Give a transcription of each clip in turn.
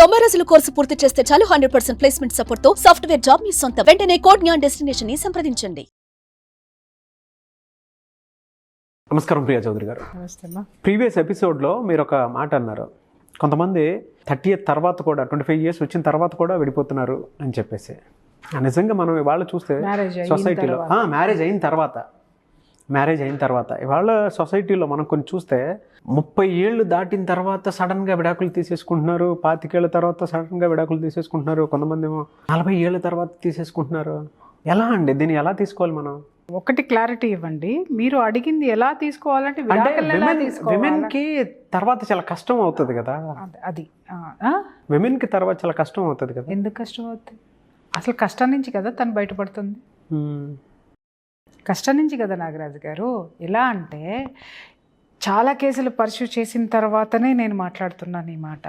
90 రోజుల కోర్సు పూర్తి చేస్తే చాలు 100% ప్లేస్మెంట్ సపోర్ట్ తో సాఫ్ట్వేర్ జాబ్ మీ సొంతం. వెంటనే కోడ్ జ్ఞాన్ డెస్టినేషన్ ని సంప్రదించండి. నమస్కారం ప్రియా చౌదరి గారు. ప్రీవియస్ ఎపిసోడ్లో మీరు ఒక మాట అన్నారు, కొంతమంది 30 తర్వాత కూడా 25 ఇయర్స్ వచ్చిన తర్వాత కూడా విడిపోతున్నారు అని చెప్పేసి. నిజంగా మనం ఇవాళ చూస్తే సొసైటీలో మ్యారేజ్ అయిన తర్వాత ఇవాళ సొసైటీలో మనం కొన్ని చూస్తే 30 ఏళ్ళు దాటిన తర్వాత సడన్గా విడాకులు తీసేసుకుంటున్నారు, 25 ఏళ్ళ తర్వాత సడన్గా విడాకులు తీసేసుకుంటున్నారు, కొంతమంది ఏమో 40 ఏళ్ళ తర్వాత తీసేసుకుంటున్నారు. ఎలా అండి, దీన్ని ఎలా తీసుకోవాలి మనం? ఒకటి క్లారిటీ ఇవ్వండి, మీరు అడిగింది ఎలా తీసుకోవాలంటే విమెన్కి తర్వాత చాలా కష్టం అవుతుంది కదా. అది విమెన్కి తర్వాత చాలా కష్టం అవుతుంది కదా. ఎందుకు కష్టం అవుతుంది? అసలు కష్టం నుంచి కదా తను బయటపడుతుంది. కష్టం నుంచి కదా నాగరాజు గారు. ఎలా అంటే చాలా కేసులు పర్స్యూ చేసిన తర్వాతనే నేను మాట్లాడుతున్నాను ఈ మాట.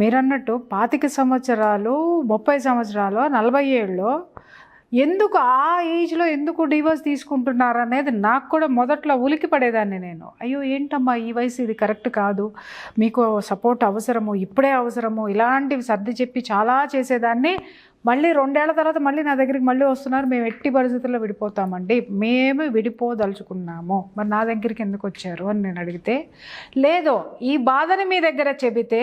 మీరన్నట్టు 25 సంవత్సరాలు 30 సంవత్సరాలు 40 ఏళ్ళు ఎందుకు ఆ ఏజ్లో ఎందుకు డివోర్స్ తీసుకుంటున్నారు అనేది నాకు కూడా మొదట్లో ఉలికి పడేదాన్ని నేను. అయ్యో ఏంటమ్మా ఈ వయసు, ఇది కరెక్ట్ కాదు, మీకు సపోర్ట్ అవసరము, ఇప్పుడే అవసరము, ఇలాంటివి సర్ది చెప్పి చాలా చేసేదాన్ని. మళ్ళీ 2 ఏళ్ల తర్వాత మళ్ళీ నా దగ్గరికి మళ్ళీ వస్తున్నారు, మేము ఎట్టి పరిస్థితుల్లో విడిపోతామండి, మేము విడిపోదలుచుకున్నాము, మరి నా దగ్గరికి ఎందుకు వచ్చారు అని నేను అడిగితే, లేదు ఈ బాధని మీ దగ్గర చెబితే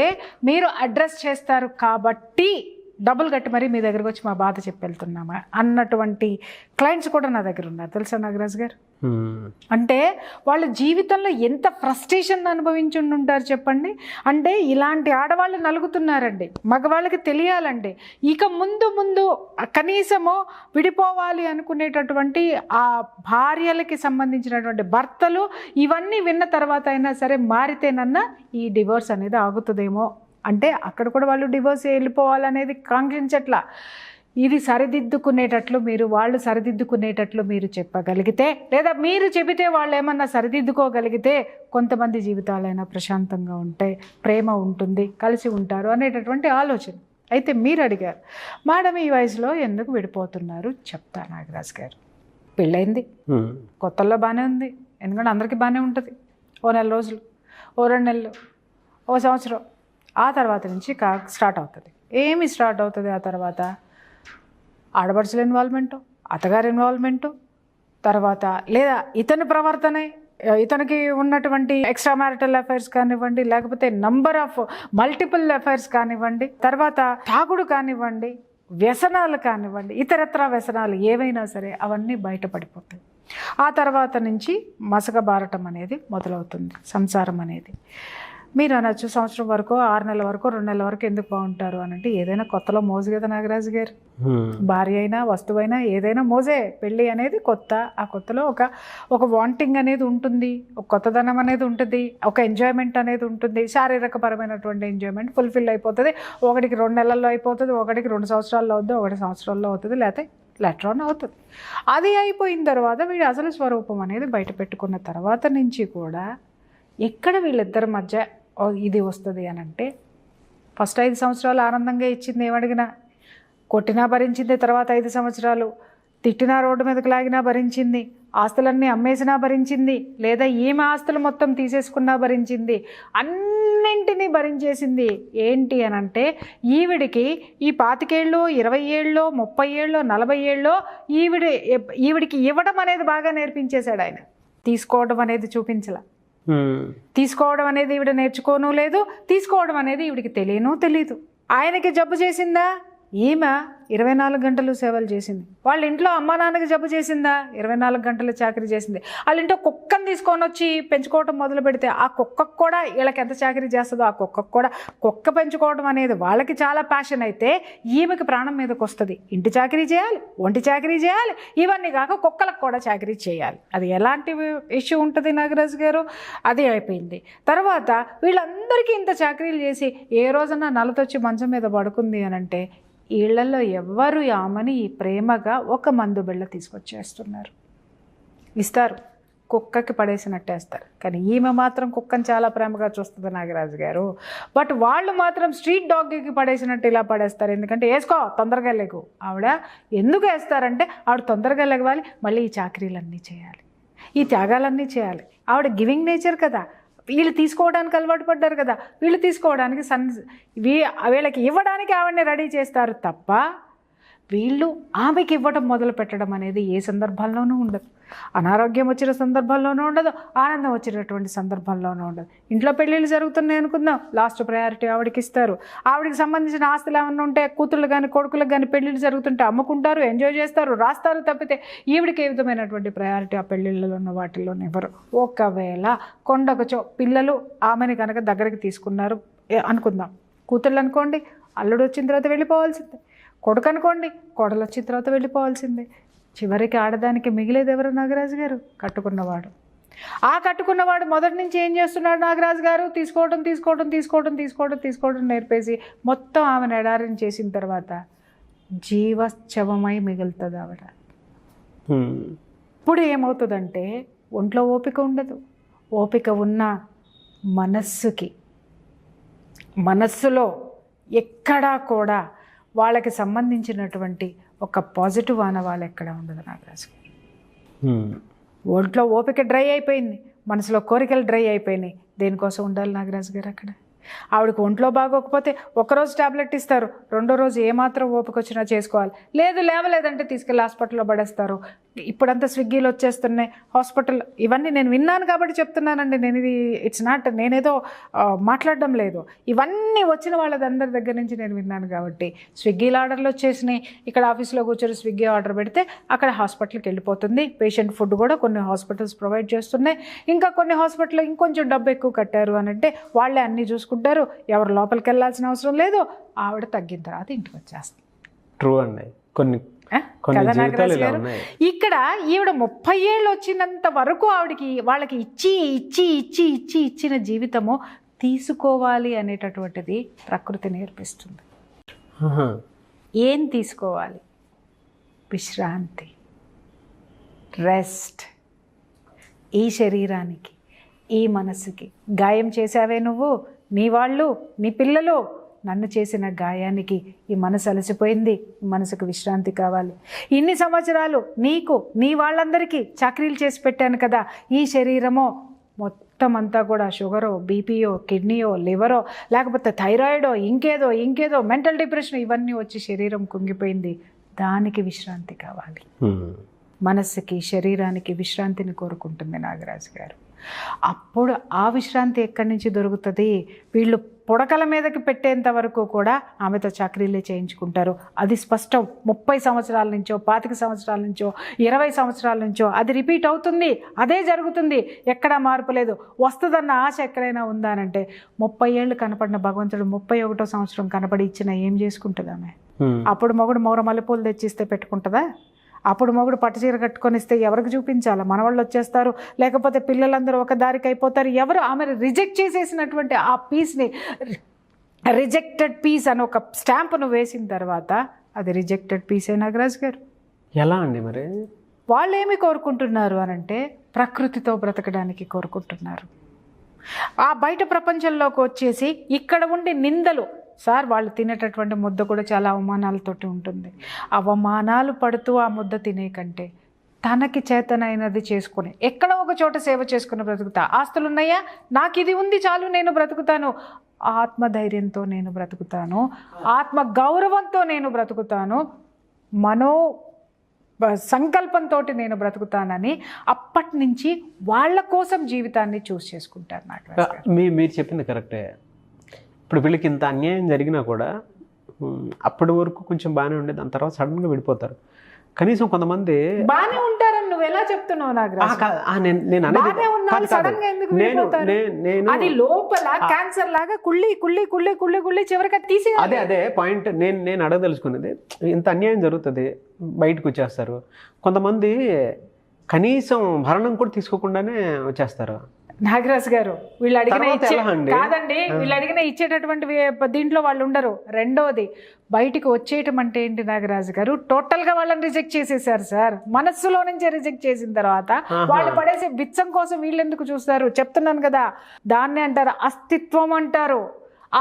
మీరు అడ్రస్ చేస్తారు కాబట్టి డబ్బులు కట్టి మరీ మీ దగ్గరకు వచ్చి మా బాధ చెప్పి వెళ్తున్నామా అన్నటువంటి క్లయింట్స్ కూడా నా దగ్గర ఉన్నారు తెలుసా నాగరాజు గారు. అంటే వాళ్ళ జీవితంలో ఎంత ఫ్రస్ట్రేషన్ అనుభవించి ఉంటారు చెప్పండి. అంటే ఇలాంటి ఆడవాళ్ళు నలుగుతున్నారండి, మగవాళ్ళకి తెలియాలండి. ఇక ముందు కనీసము విడిపోవాలి అనుకునేటటువంటి ఆ భార్యలకి సంబంధించినటువంటి భర్తలు ఇవన్నీ విన్న తర్వాత అయినా సరే మారితేనన్నా ఈ డివోర్స్ అనేది ఆగుతుందేమో. అంటే అక్కడ కూడా వాళ్ళు డివోర్స్ వెళ్ళిపోవాలనేది కాంక్షించట్లా. ఇది సరిదిద్దుకునేటట్లు వాళ్ళు సరిదిద్దుకునేటట్లు మీరు చెప్పగలిగితే, లేదా మీరు చెబితే వాళ్ళు ఏమన్నా సరిదిద్దుకోగలిగితే కొంతమంది జీవితాలైనా ప్రశాంతంగా ఉంటాయి, ప్రేమ ఉంటుంది, కలిసి ఉంటారు అనేటటువంటి ఆలోచన. అయితే మీరు అడిగారు, మేడం ఈ వయసులో ఎందుకు విడిపోతున్నారు చెప్తా నాగరాజు గారు. పెళ్ళైంది కొత్తల్లో బాగానే ఉంది, ఎందుకంటే అందరికీ బాగానే ఉంటుంది. ఓ 4 రోజులు, ఓ 2 నెలలు, ఓ సంవత్సరం, ఆ తర్వాత నుంచి స్టార్ట్ అవుతుంది. ఏమి స్టార్ట్ అవుతుంది ఆ తర్వాత? ఆడపడుచుల ఇన్వాల్వ్మెంటు, అత్తగారి ఇన్వాల్వ్మెంటు, తర్వాత లేదా ఇతని ప్రవర్తన, ఇతనికి ఉన్నటువంటి ఎక్స్ట్రా మ్యారిటల్ అఫైర్స్ కానివ్వండి, లేకపోతే నంబర్ ఆఫ్ మల్టిపుల్ అఫైర్స్ కానివ్వండి, తర్వాత తాగుడు కానివ్వండి, వ్యసనాలు కానివ్వండి, ఇతరత్ర వ్యసనాలు ఏవైనా సరే అవన్నీ బయటపడిపోతాయి. ఆ తర్వాత నుంచి మసకబారటం అనేది మొదలవుతుంది సంసారం అనేది. మీరు అనొచ్చు సంవత్సరం వరకు, 6 నెలల వరకు, 2 నెలల వరకు ఎందుకు బాగుంటారు అని అంటే, ఏదైనా కొత్తలో మోజు కదా నాగరాజు గారు. భార్య అయినా వస్తువైనా ఏదైనా మోజే. పెళ్ళి అనేది కొత్త, ఆ కొత్తలో ఒక వాంటింగ్ అనేది ఉంటుంది, ఒక కొత్తదనం అనేది ఉంటుంది, ఒక ఎంజాయ్మెంట్ అనేది ఉంటుంది, శారీరకపరమైనటువంటి ఎంజాయ్మెంట్ ఫుల్ఫిల్ అయిపోతుంది. ఒకటికి 2 నెలల్లో అయిపోతుంది, ఒకటికి 2 సంవత్సరాల్లో అవుతుంది, 1 సంవత్సరాల్లో అవుతుంది, లేకపోతే లెటర్ అవుతుంది. అది అయిపోయిన తర్వాత వీడి అసలు స్వరూపం అనేది బయట పెట్టుకున్న తర్వాత నుంచి కూడా ఎక్కడ వీళ్ళిద్దరి మధ్య ఇది వస్తుంది అని అంటే, ఫస్ట్ 5 సంవత్సరాలు ఆనందంగా ఇచ్చింది, ఏమడిగినా కొట్టినా భరించింది, తర్వాత 5 సంవత్సరాలు తిట్టినా రోడ్డు మీదకి లాగినా భరించింది, ఆస్తులన్నీ అమ్మేసినా భరించింది, లేదా ఈమె ఆస్తులు మొత్తం తీసేసుకున్నా భరించింది, అన్నింటినీ భరించేసింది. ఏంటి అని అంటే ఈవిడికి ఈ 25 ఏళ్ళు, 20 ఏళ్ళు, 30 ఏళ్ళు, 40 ఏళ్ళు ఈవిడికి ఇవ్వడం అనేది బాగా నేర్పించేశాడు ఆయన. తీసుకోవడం అనేది చూపించలా. తీసుకోవడం అనేది ఈవిడ నేర్చుకోను లేదు, తీసుకోవడం అనేది ఈవిడికి తెలీదు. ఆయనకి జబ్బు చేసిందా? ఈమె 24 గంటలు సేవలు చేసింది. వాళ్ళ ఇంట్లో అమ్మా నాన్నకి జబ్బు చేసిందా? 24 గంటలు చాకరీ చేసింది. వాళ్ళ ఇంట్లో కుక్కను తీసుకొని వచ్చి పెంచుకోవడం మొదలు పెడితే ఆ కుక్కకు కూడా వీళ్ళకి ఎంత చాకరీ చేస్తుందో ఆ కుక్కకు కూడా, కుక్క పెంచుకోవడం అనేది వాళ్ళకి చాలా ప్యాషన్ అయితే ఈమెకి ప్రాణం మీదకి వస్తుంది. ఇంటి చాకరీ చేయాలి, ఒంటి చాకరీ చేయాలి, ఇవన్నీ కాక కుక్కలకు కూడా చాకరీ చేయాలి. అది ఎలాంటి ఇష్యూ ఉంటుంది నాగరాజు గారు? అది అయిపోయింది. తర్వాత వీళ్ళందరికీ ఇంత చాకరీలు చేసి ఏ రోజున నలతొచ్చి మంచం మీద పడుకుంది అని అంటే, ఇళ్లలో ఎవ్వరు ఆమెని ఈ ప్రేమగా ఒక మందు బిళ్ళ తీసుకొచ్చేస్తున్నారు, ఇస్తారు, కుక్కకి పడేసినట్టేస్తారు. కానీ ఈమె మాత్రం కుక్కని చాలా ప్రేమగా చూస్తుంది నాగరాజు గారు. బట్ వాళ్ళు మాత్రం స్ట్రీట్ డాగ్కి పడేసినట్టు ఇలా పడేస్తారు. ఎందుకంటే వేసుకో తొందరగా లేకు. ఆవిడ ఎందుకు వేస్తారంటే ఆవిడ తొందరగా లెగవాలి, మళ్ళీ ఈ చాకరీలన్నీ చేయాలి, ఈ త్యాగాలన్నీ చేయాలి. ఆవిడ గివింగ్ నేచర్ కదా, వీళ్ళు తీసుకోవడానికి అలవాటు పడ్డారు కదా, వీళ్ళు తీసుకోవడానికి వీళ్ళకి ఇవ్వడానికి ఆవిడని రెడీ చేస్తారు తప్ప వీళ్ళు ఆమెకి ఇవ్వడం మొదలు పెట్టడం అనేది ఏ సందర్భాల్లోనూ ఉండదు. అనారోగ్యం వచ్చిన సందర్భంలోనూ ఉండదు, ఆనందం వచ్చినటువంటి సందర్భంలోనూ ఉండదు. ఇంట్లో పెళ్ళిళ్ళు జరుగుతున్నాయి అనుకుందాం, లాస్ట్ ప్రయారిటీ ఆవిడకి ఇస్తారు. ఆవిడకి సంబంధించిన ఆస్తులు ఏమన్నా ఉంటే కూతుళ్ళు కానీ కొడుకులకు కానీ పెళ్ళిళ్ళు జరుగుతుంటే అమ్ముకుంటారు, ఎంజాయ్ చేస్తారు, రాస్తారు తప్పితే ఈవిడికి ఏ విధమైనటువంటి ప్రయారిటీ ఆ పెళ్ళిళ్ళలో ఉన్న వాటిల్లోనే ఇవ్వరు. ఒకవేళ కొండకచో పిల్లలు ఆమెని కనుక దగ్గరికి తీసుకున్నారు అనుకుందాం, కూతుళ్ళు అనుకోండి అల్లుడు వచ్చిన తర్వాత వెళ్ళిపోవాల్సిందే, కొడుకు అనుకోండి కోడలు వచ్చిన తర్వాత వెళ్ళిపోవాల్సిందే. చివరికి ఆడదానికి మిగిలేది ఎవరు నాగరాజు గారు? కట్టుకున్నవాడు. ఆ కట్టుకున్నవాడు మొదటి నుంచి ఏం చేస్తున్నాడు నాగరాజు గారు? తీసుకోవడం నేర్పేసి మొత్తం ఆమెను ఎడారిని చేసిన తర్వాత జీవశ్చవమై మిగులుతుంది ఆవిడ. ఇప్పుడు ఏమవుతుందంటే ఒంట్లో ఓపిక ఉండదు. ఓపిక ఉన్న మనస్సులో ఎక్కడా కూడా వాళ్ళకి సంబంధించినటువంటి ఒక పాజిటివ్ ఆనవాళ్ళు ఎక్కడ ఉండదు నాగరాజు. ఒంట్లో ఓపిక డ్రై అయిపోయింది, మనసులో కోరికలు డ్రై అయిపోయినాయి. దేనికోసం ఉండాలి నాగరాజు గారు అక్కడ? ఆవిడకి ఒంట్లో బాగోకపోతే ఒకరోజు టాబ్లెట్ ఇస్తారు, రెండో రోజు ఏమాత్రం ఓపిక వచ్చినా చేసుకోవాలి, లేవలేదంటే తీసుకెళ్ళి హాస్పిటల్లో పడేస్తారు. ఇప్పుడంతా స్విగ్గీలు వచ్చేస్తున్నాయి, హాస్పిటల్, ఇవన్నీ నేను విన్నాను కాబట్టి చెప్తున్నానండి. నేను ఇది ఇట్స్ నాట్ నేనేదో మాట్లాడడం లేదు, ఇవన్నీ వచ్చిన వాళ్ళందరి దగ్గర నుంచి నేను విన్నాను కాబట్టి. స్విగ్గీలో ఆర్డర్లు వచ్చేసినాయి, ఇక్కడ ఆఫీస్లో కూర్చొని స్విగ్గీ ఆర్డర్ పెడితే అక్కడ హాస్పిటల్కి వెళ్ళిపోతుంది. పేషెంట్ ఫుడ్ కూడా కొన్ని హాస్పిటల్స్ ప్రొవైడ్ చేస్తున్నాయి. ఇంకా కొన్ని హాస్పిటల్ ఇంకొంచెం డబ్బు ఎక్కువ కట్టారు అని అంటే వాళ్ళే అన్నీ చూసుకుంటారు, ఎవరు లోపలికి వెళ్ళాల్సిన అవసరం లేదు. ఆవిడ తగ్గిన తర్వాత ఇంటికి వచ్చేస్తుంది. ట్రూ అండి. కొన్ని ఇక్కడ ఈవిడ 30 ఏళ్ళు వచ్చినంత వరకు వాళ్ళకి ఇచ్చిన జీవితము తీసుకోవాలి అనేటటువంటిది ప్రకృతి నేర్పిస్తుంది. ఏం తీసుకోవాలి? విశ్రాంతి, రెస్ట్. ఈ శరీరానికి, ఈ మనసుకి గాయం చేసావే నువ్వు, నీ వాళ్ళు, నీ పిల్లలు, నన్ను చేసిన గాయానికి ఈ మనసు అలసిపోయింది, ఈ మనసుకు విశ్రాంతి కావాలి. ఇన్ని సంవత్సరాలు నీకు, నీ వాళ్ళందరికీ చాకరీలు చేసి పెట్టాను కదా, ఈ శరీరమో మొత్తం అంతా కూడా షుగరో, బీపీయో, కిడ్నీయో, లివరో, లేకపోతే థైరాయిడో, ఇంకేదో మెంటల్ డిప్రెషన్, ఇవన్నీ వచ్చి శరీరం కుంగిపోయింది. దానికి విశ్రాంతి కావాలి. మనస్సుకి, శరీరానికి విశ్రాంతిని కోరుకుంటుంది నాగరాజు గారు. అప్పుడు ఆ విశ్రాంతి ఎక్కడి నుంచి దొరుకుతుంది? వీళ్ళు పొడకల మీదకి పెట్టేంత వరకు కూడా ఆమెతో చాకరీలే చేయించుకుంటారు. అది స్పష్టం. 30 సంవత్సరాల నుంచో, 25 సంవత్సరాల నుంచో, 20 సంవత్సరాల నుంచో అది రిపీట్ అవుతుంది. అదే జరుగుతుంది, ఎక్కడా మార్పు లేదు. వస్తుందన్న ఆశ ఎక్కడైనా ఉందా అంటే 30 ఏళ్ళు కనపడిన భగవంతుడు 31వ సంవత్సరం కనపడి ఇచ్చిన ఏం చేసుకుంటుంది ఆమె? అప్పుడు మొగుడు మౌర మల్లెపూలు తెచ్చిస్తే పెట్టుకుంటుందా? అప్పుడు మొగుడు పట్టుచీర కట్టుకొని ఇస్తే ఎవరికి చూపించాలి? మనవాళ్ళు వచ్చేస్తారు, లేకపోతే పిల్లలందరూ ఒక దారికి అయిపోతారు. ఎవరు ఆమె రిజెక్ట్ చేసేసినటువంటి ఆ పీస్ని, రిజెక్టెడ్ పీస్ అని ఒక స్టాంపును వేసిన తర్వాత అది రిజెక్టెడ్ పీసే నాగరాజు గారు. ఎలా అండి మరి? వాళ్ళు ఏమి కోరుకుంటున్నారు అనంటే ప్రకృతితో బ్రతకడానికి కోరుకుంటున్నారు. ఆ బయట ప్రపంచంలోకి వచ్చేసి ఇక్కడ ఉండి నిందలు, సార్ వాళ్ళు తినేటటువంటి ముద్ద కూడా చాలా అవమానాలతోటి ఉంటుంది. అవమానాలు పడుతూ ఆ ముద్ద తినే కంటే తనకి చేతనైనది చేసుకుని ఎక్కడో ఒక చోట సేవ చేసుకుని బ్రతుకుతా. ఆస్తులు ఉన్నాయా, నాకు ఇది ఉంది చాలు, నేను బ్రతుకుతాను. ఆత్మధైర్యంతో నేను బ్రతుకుతాను, ఆత్మ గౌరవంతో నేను బ్రతుకుతాను, సంకల్పంతో నేను బ్రతుకుతానని అప్పటి నుంచి వాళ్ళ కోసం జీవితాన్ని చూస్ చేసుకుంటారు. నాకు మీరు చెప్పింది కరెక్టే. ఇప్పుడు వీళ్ళకి ఇంత అన్యాయం జరిగినా కూడా అప్పటి వరకు కొంచెం బాగానే ఉండేది, దాని తర్వాత సడన్గా విడిపోతారు. కనీసం కొంతమంది బాగానే ఉంటారని నువ్వు ఎలా చెప్తున్నావు నాకు? అది లోపల క్యాన్సర్ లాగా కుళ్ళి చివరికి తీసి అదే పాయింట్ నేను అడగదలుచుకున్నది. ఇంత అన్యాయం జరుగుతుంది, బయటకు వచ్చేస్తారు. కొంతమంది కనీసం భరణం కూడా తీసుకోకుండానే వచ్చేస్తారు. నాగరాజు గారు వీళ్ళు అడిగిన కాదండి, వీళ్ళు అడిగిన ఇచ్చేటటువంటి దీంట్లో వాళ్ళు ఉండరు. రెండోది బయటికి వచ్చేయటం అంటే ఏంటి నాగరాజు గారు? టోటల్గా వాళ్ళని రిజెక్ట్ చేసేసారు సార్. మనస్సులో నుంచే రిజెక్ట్ చేసిన తర్వాత వాళ్ళు పడేసే బిచ్చం కోసం వీళ్ళు ఎందుకు చూస్తారు? చెప్తున్నాను కదా, దాన్నే అంటారు అస్తిత్వం అంటారు.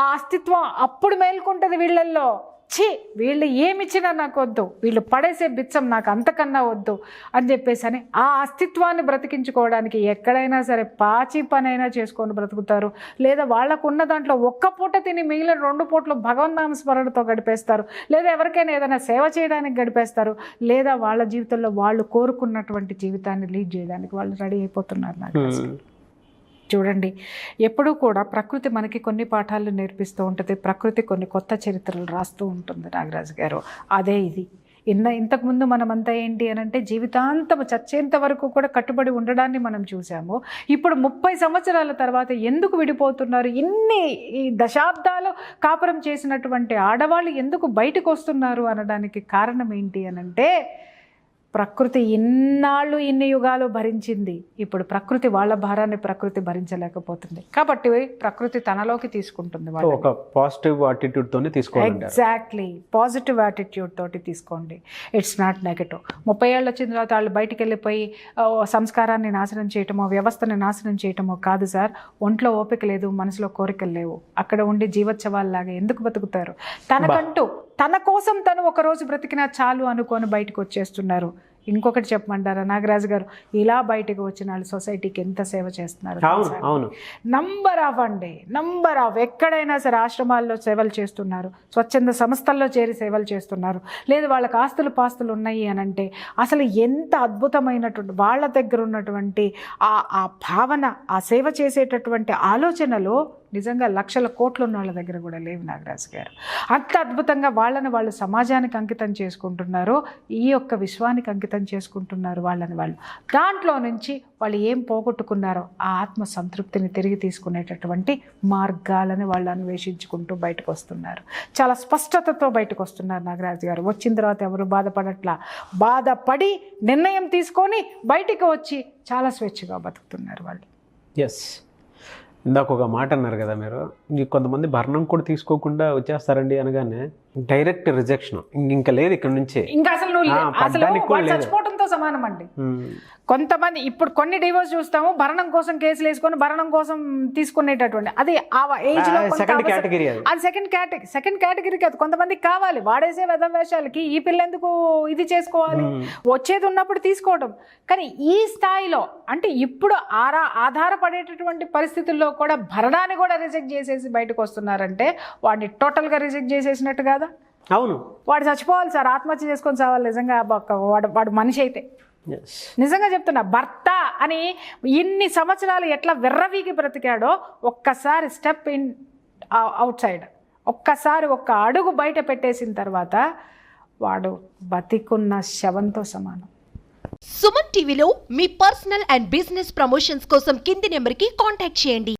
ఆ అస్తిత్వం అప్పుడు మేల్కొంటది వీళ్ళల్లో. ఛీ వీళ్ళు ఏమిచ్చినా నాకు వద్దు, వీళ్ళు పడేసే బిచ్చం నాకు అంతకన్నా వద్దు అని చెప్పేసి అని ఆ అస్తిత్వాన్ని బ్రతికించుకోవడానికి ఎక్కడైనా సరే పాచి పనైనా చేసుకొని బ్రతుకుతారు. లేదా వాళ్ళకు ఉన్న దాంట్లో ఒక్క పూట తిని మిగిలిన 2 పూటలు భగవన్నామ స్మరణతో గడిపేస్తారు. లేదా ఎవరికైనా ఏదైనా సేవ చేయడానికి గడిపేస్తారు. లేదా వాళ్ళ జీవితంలో వాళ్ళు కోరుకున్నటువంటి జీవితాన్ని లీడ్ చేయడానికి వాళ్ళు రెడీ అయిపోతున్నారు. నాకు చూడండి, ఎప్పుడూ కూడా ప్రకృతి మనకి కొన్ని పాఠాలు నేర్పిస్తూ ఉంటుంది. ప్రకృతి కొన్ని కొత్త చరిత్రలు రాస్తూ ఉంటుంది నాగరాజు గారు. అదే ఇది. ఇంతకుముందు మనమంతా ఏంటి అని అంటే జీవితాంతం చచ్చేంత వరకు కూడా కట్టుబడి ఉండడాన్ని మనం చూసాము. ఇప్పుడు 30 సంవత్సరాల తర్వాత ఎందుకు విడిపోతున్నారు, ఈ దశాబ్దాలు కాపురం చేసినటువంటి ఆడవాళ్ళు ఎందుకు బయటకు వస్తున్నారు అనడానికి కారణం ఏంటి అని అంటే ప్రకృతి ఇన్నాళ్ళు ఇన్ని యుగాలు భరించింది. ఇప్పుడు ప్రకృతి వాళ్ళ భారాన్ని ప్రకృతి భరించలేకపోతుంది. కాబట్టి ప్రకృతి తనలోకి తీసుకుంటుంది. ఒక పాజిటివ్ యాటిట్యూడ్ తోనే తీసుకోవాలి. ఎగ్జాక్ట్లీ, పాజిటివ్ యాటిట్యూడ్ తోటి తీసుకోండి. It's not negative. 30 ఏళ్ళు వచ్చిన తర్వాత వాళ్ళు బయటికి వెళ్ళిపోయి సంస్కారాన్ని నాశనం చేయటమో వ్యవస్థని నాశనం చేయటమో కాదు సార్. ఒంట్లో ఓపిక లేదు, మనసులో కోరికలు లేవు. అక్కడ ఉండి జీవోత్సవాల్లాగా ఎందుకు బతుకుతారు? తనకంటూ తన కోసం తను ఒకరోజు బ్రతికినా చాలు అనుకొని బయటకు వచ్చేస్తున్నారు. ఇంకొకటి చెప్పమంటారా నాగరాజు గారు, ఇలా బయటకు వచ్చిన వాళ్ళు సొసైటీకి ఎంత సేవ చేస్తున్నారు. నంబర్ ఆఫ్ ఎక్కడైనా సరే ఆశ్రమాల్లో సేవలు చేస్తున్నారు, స్వచ్ఛంద సంస్థల్లో చేరి సేవలు చేస్తున్నారు. లేదు వాళ్ళకి పాస్తులు ఉన్నాయి అని అంటే అసలు ఎంత అద్భుతమైనటువంటి వాళ్ళ దగ్గర ఉన్నటువంటి ఆ భావన, ఆ సేవ చేసేటటువంటి ఆలోచనలు నిజంగా లక్షల కోట్లు ఉన్న వాళ్ళ దగ్గర కూడా లేవు నాగరాజు గారు. అంత అద్భుతంగా వాళ్ళని వాళ్ళు సమాజానికి అంకితం చేసుకుంటున్నారు, ఈ యొక్క విశ్వానికి అంకితం చేసుకుంటున్నారు వాళ్ళని వాళ్ళు. దాంట్లో నుంచి వాళ్ళు ఏం పోగొట్టుకున్నారో ఆ ఆత్మ సంతృప్తిని తిరిగి తీసుకునేటటువంటి మార్గాలని వాళ్ళు అన్వేషించుకుంటూ బయటకు వస్తున్నారు. చాలా స్పష్టతతో బయటకు వస్తున్నారు నాగరాజు గారు. వచ్చిన తర్వాత ఎవరు బాధపడట్లా, బాధపడి నిర్ణయం తీసుకొని బయటికి వచ్చి చాలా స్వేచ్ఛగా బతుకుతున్నారు వాళ్ళు. ఎస్, ఇందాక ఒక మాట అన్నారు కదా మీరు, కొంతమంది భరణం కూడా తీసుకోకుండా వచ్చేస్తారండి అనగానే డైరెక్ట్ రిజెక్షన్, ఇంకా లేదు ఇక్కడ నుంచి, ఇంకా అసలు చచ్చిపోవడంతో సమానం అండి. కొంతమంది ఇప్పుడు కొన్ని డివోర్స్ చూస్తాము, భరణం కోసం కేసులు వేసుకొని భరణం కోసం తీసుకునేటటువంటి అది ఆ ఏజ్ లో సెకండ్ కేటగిరీ. అది సెకండ్ కేటగిరీ కాదు. కొంతమందికి కావాలి, వాడేసే వేషాలకి ఈ పిల్ల ఎందుకు ఇది చేసుకోవాలి, వచ్చేది ఉన్నప్పుడు తీసుకోవడం. కానీ ఈ స్థాయిలో అంటే ఇప్పుడు ఆధారపడేటటువంటి పరిస్థితుల్లో కూడా భరణాన్ని కూడా రిజెక్ట్ చేసేసి బయటకు వస్తున్నారంటే వాడిని టోటల్గా రిజెక్ట్ చేసేసినట్టు కాదా? అవును, వాడు చచ్చిపోవాలి సార్, ఆత్మహత్య చేసుకొని చావాలి నిజంగా వాడు మనిషి అయితే. నిజంగా చెప్తున్నా, భర్త అని ఇన్ని సంవత్సరాలు ఎట్లా వెర్రవీగి బ్రతికాడో ఒక్కసారి స్టెప్ ఇన్ అవుట్ సైడ్, ఒక్కసారి ఒక్క అడుగు బయట పెట్టేసిన తర్వాత వాడు బతికున్న శవంతో సమానం. సుమన్ టీవీలో మీ పర్సనల్ అండ్ బిజినెస్ ప్రమోషన్స్ కోసం కింది నెంబర్కి కాంటాక్ట్ చేయండి.